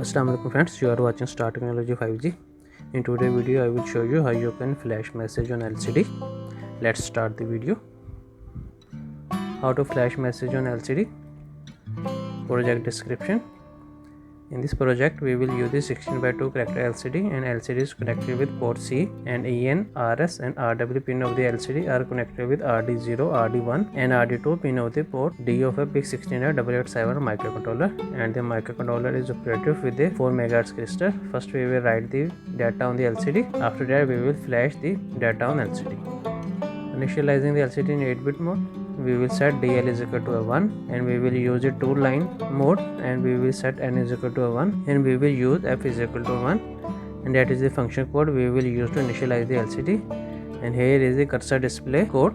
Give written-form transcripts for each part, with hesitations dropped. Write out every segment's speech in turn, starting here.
Assalamualaikum friends, you are watching Star Technology 5G. In today's video I will show you how you can flash message on LCD. Let's start the video. How to flash message on LCD. Project description. In this project we will use the 16:2 character LCD, and LCD is connected with port C, and EN, RS and RW pin of the LCD are connected with RD0, RD1 and RD2 pin of the port D of a PIC16887 microcontroller, and the microcontroller is operated with a 4 MHz crystal. First we will write the data on the LCD. After that we will flash the data on LCD. Initializing the LCD in 8-bit mode, we will set DL is equal to a 1, and we will use a 2-line mode, and we will set N is equal to a 1, and we will use F is equal to 1, and that is the function code we will use to initialize the LCD. And here is the cursor display code.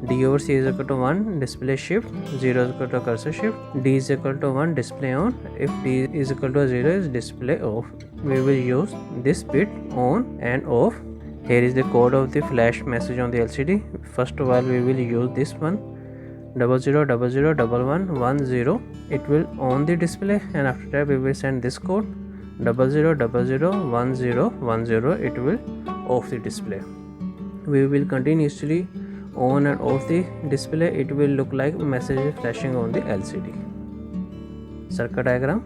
D over C is equal to 1, display shift, 0 is equal to cursor shift, D is equal to 1, display on, if D is equal to 0 is display off. We will use this bit on and off. Here is the code of the flash message on the LCD. First of all we will use this one, 00001110. It will on the display, and after that we will send this code 00001010. It will off the display. We will continuously on and off the display. It will look like message flashing on the LCD. Circuit diagram.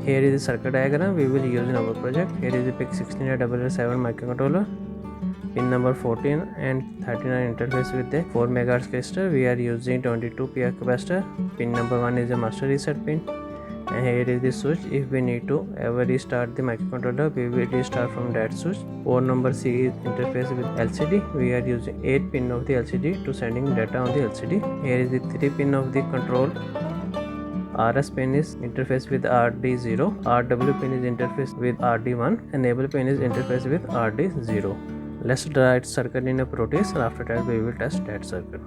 Here is the circuit diagram we will use in our project. Here is the PIC16887 microcontroller, pin number 14 and 39 interface with the 4 MHz crystal. We are using 22 PA capacitor. Pin number 1 is a master reset pin, and here is the switch. If we need to ever restart the microcontroller, we will restart from that switch. Port number C is interface with LCD. We are using 8 pin of the LCD to sending data on the LCD. Here is the 3 pin of the control. RS pin is interface with RD0, RW pin is interface with RD1, enable pin is interface with RD0. Let's write circuit in a Proteus, and after that we will test that circuit.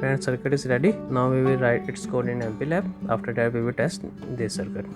Friends, circuit is ready. Now we will write its code in MPLAB. After that we will test this circuit.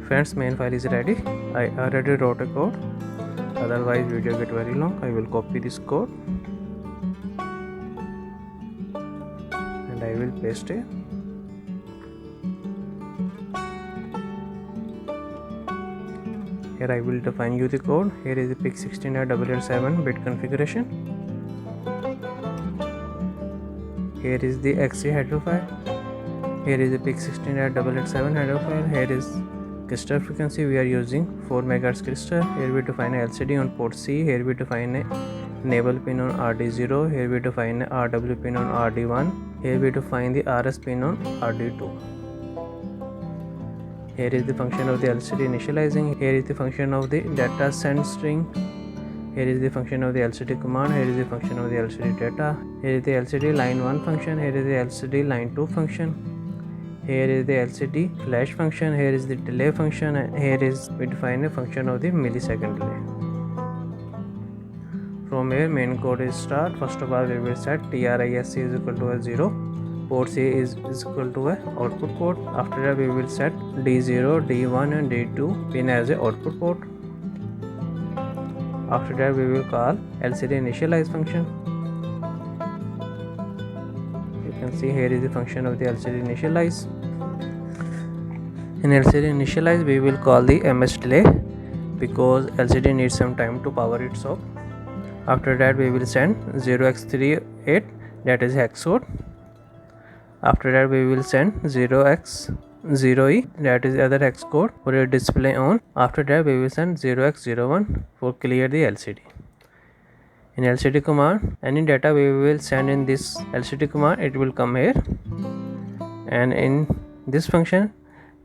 Friends, main file is ready. I already wrote a code, otherwise video get very long. I will copy this code I will paste it. Here I will define you the code. Here is the PIC16.887 bit configuration. Here is the XC header file. Here is the PIC16.887 header file. Here is crystal frequency. We are using 4 MHz crystal. Here we define a LCD on port C. Here we define a enable pin on RD0. Here we define a RW pin on RD1. Here we define the RS pin on RD2. Here is the function of the LCD initializing. Here is the function of the data send string. Here is the function of the LCD command. Here is the function of the LCD data. Here is the LCD line 1 function. Here is the LCD line 2 function. Here is the LCD flash function. Here is the delay function. And here is we define a function of the millisecond delay. From here main code is start. First of all we will set TRISC is equal to a 0. Port C is equal to a output port. After that we will set D0, D1 and D2 pin as a output port. After that we will call LCD initialize function. You can see here is the function of the LCD initialize. In LCD initialize we will call the MS delay because LCD needs some time to power its off. After that we will send 0x38, that is hex code. After that we will send 0x0e, that is other hex code for a display on. After that we will send 0x01 for clear the LCD. In LCD command, any data we will send in this LCD command, it will come here. And in this function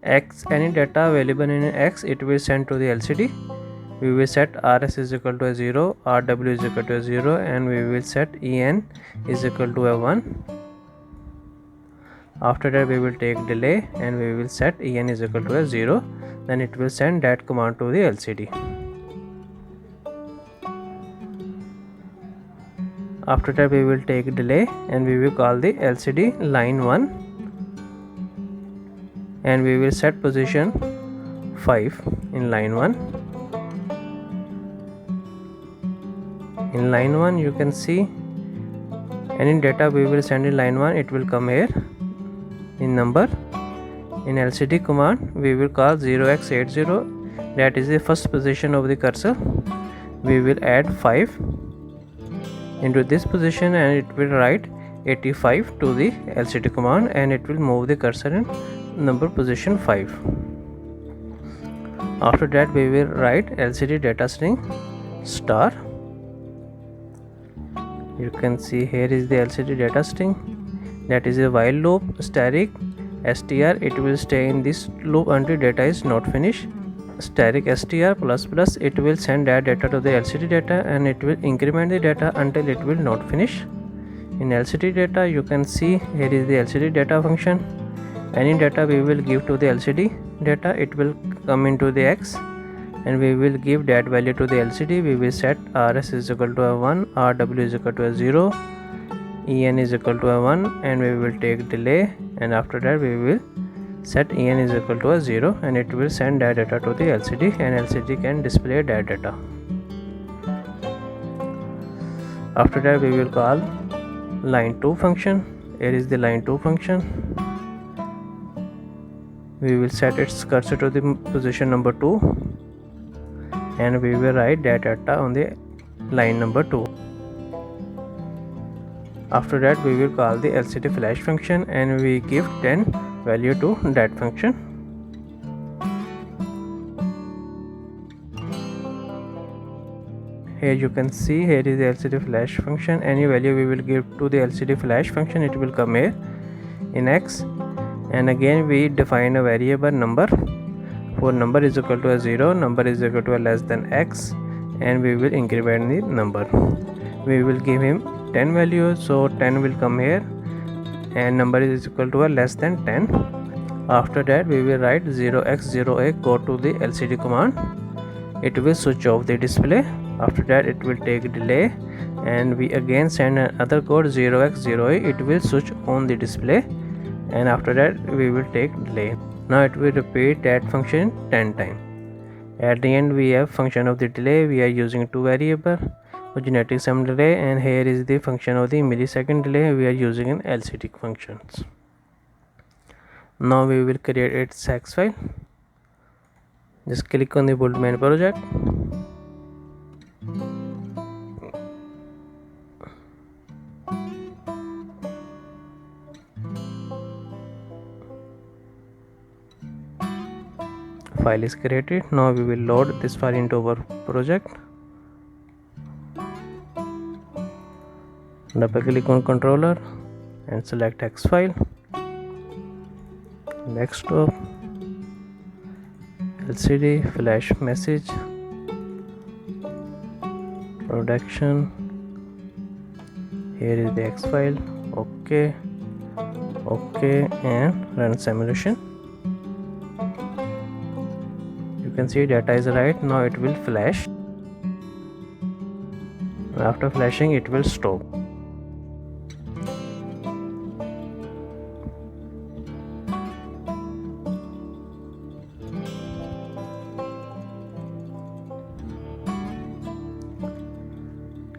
x, any data available in x, it will send to the LCD. We will set RS is equal to a 0, RW is equal to a 0, and we will set EN is equal to a 1. After that we will take delay and we will set EN is equal to a 0. Then it will send that command to the LCD. After that we will take delay and we will call the LCD line 1. And we will set position 5 in line 1. In line 1 you can see any data we will send in line 1, it will come here in number. In LCD command we will call 0x80, that is the first position of the cursor. We will add 5 into this position and it will write 85 to the LCD command and it will move the cursor in number position 5. After that we will write LCD data string star. You can see here is the LCD data string, that is a while loop, static str, it will stay in this loop until data is not finished. Static str plus plus, it will send that data to the LCD data and it will increment the data until it will not finish. In LCD data you can see here is the LCD data function. Any data we will give to the LCD data, it will come into the X and we will give that value to the LCD. We will set RS is equal to a 1, RW is equal to a 0, EN is equal to a 1 and we will take delay and after that we will set EN is equal to a 0 and it will send that data to the LCD and LCD can display that data. After that we will call line 2 function. Here is the line 2 function. We will set its cursor to the position number 2 and we will write that data on the line number 2. After that we will call the LCD flash function and we give 10 value to that function. Here you can see here is the LCD flash function. Any value we will give to the LCD flash function, it will come here in X. And again we define a variable number. For number is equal to a 0, number is equal to a less than X, and we will increment the number. We will give him 10 values, so 10 will come here and number is equal to a less than 10. After that we will write 0x0a, go to the LCD command. It will switch off the display. After that it will take delay and we again send another code 0x0a, it will switch on the display and after that we will take delay. Now it will repeat that function 10 times. At the end we have function of the delay. We are using two variables. for genetic sum delay, and here is the function of the millisecond delay we are using in LCD functions. Now we will create its hex file. Just click on the build main project. File is created. Now we will load this file into our project. Double click on controller and select hex file, desktop, LCD, flash message, production. Here is the hex file. OK, and run simulation. You can see data is right. Now it will flash. After flashing, it will stop.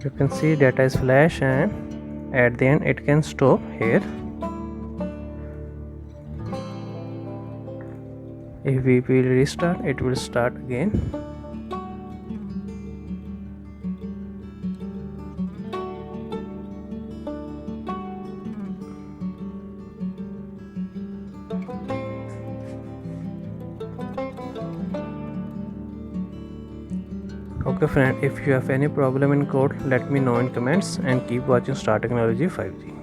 You can see data is flash, and at the end it can stop here. If we will restart, it will start again. Okay friend, if you have any problem in code, let me know in comments, and keep watching Star Technology 5G.